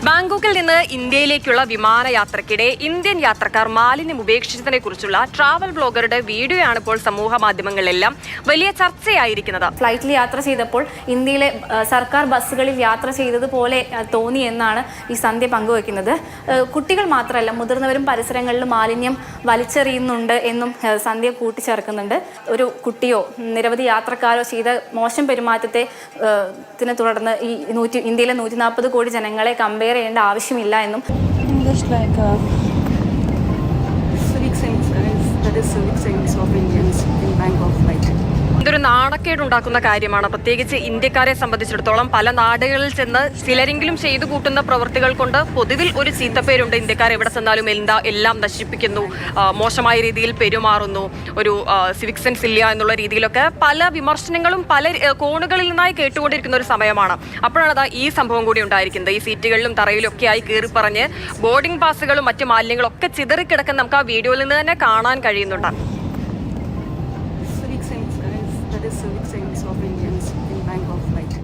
ബാങ്കോക്കിൽ നിന്ന് ഇന്ത്യയിലേക്കുള്ള വിമാനയാത്രയ്ക്കിടെ ഇന്ത്യൻ യാത്രക്കാർ മാലിന്യം ഉപേക്ഷിച്ചതിനെ കുറിച്ചുള്ള ട്രാവൽ ബ്ലോഗറുടെ വീഡിയോയാണ് ഇപ്പോൾ സമൂഹ മാധ്യമങ്ങളിലെല്ലാം വലിയ ചർച്ചയായിരിക്കുന്നത്. ഫ്ലൈറ്റിൽ യാത്ര ചെയ്തപ്പോൾ ഇന്ത്യയിലെ സർക്കാർ ബസ്സുകളിൽ യാത്ര ചെയ്തതുപോലെ തോന്നി എന്നാണ് ഈ സന്ധ്യ പങ്കുവെക്കുന്നത്. കുട്ടികൾ മാത്രമല്ല, മുതിർന്നവരും പരിസരങ്ങളിൽ മാലിന്യം വലിച്ചെറിയുന്നുണ്ട് എന്നും സന്ധ്യ കൂട്ടിച്ചേർക്കുന്നുണ്ട്. ഒരു കുട്ടിയോ നിരവധി യാത്രക്കാരോ ചെയ്ത മോശം പെരുമാറ്റത്തെ തുടർന്ന് ഈ ഇന്ത്യയിലെ 140 കോടി ജനങ്ങളെ കമ്പയർ ചെയ്യേണ്ട ആവശ്യമില്ല എന്നും ഇതൊരു നാണക്കേടുണ്ടാക്കുന്ന കാര്യമാണ്. പ്രത്യേകിച്ച് ഇന്ത്യക്കാരെ സംബന്ധിച്ചിടത്തോളം പല നാടുകളിൽ ചെന്ന് ചിലരെങ്കിലും ചെയ്തു കൂട്ടുന്ന പ്രവൃത്തികൾ കൊണ്ട് പൊതുവിൽ ഒരു ചീത്തപ്പേരുണ്ട്. ഇന്ത്യക്കാർ എവിടെ ചെന്നാലും എല്ലാം നശിപ്പിക്കുന്നു, മോശമായ രീതിയിൽ പെരുമാറുന്നു, ഒരു സിവിക് സെൻസ് ഇല്ല എന്നുള്ള രീതിയിലൊക്കെ പല വിമർശനങ്ങളും പല കോണുകളിൽ നിന്നായി കേട്ടുകൊണ്ടിരിക്കുന്ന ഒരു സമയമാണ്. അപ്പോഴാണ് ഈ സംഭവം കൂടി ഉണ്ടായിരിക്കുന്നത്. ഈ സീറ്റുകളിലും തറയിലും ഒക്കെ ആയി കയറി പറഞ്ഞ് ബോർഡിംഗ് പാസുകളും മറ്റു മാലിന്യങ്ങളും ഒക്കെ ചിതറിക്കിടക്കുന്ന നമുക്ക് ആ വീഡിയോയിൽ നിന്ന് തന്നെ കാണാൻ കഴിയുന്നുണ്ട്. Civic sense of Indians in Bangkok flight.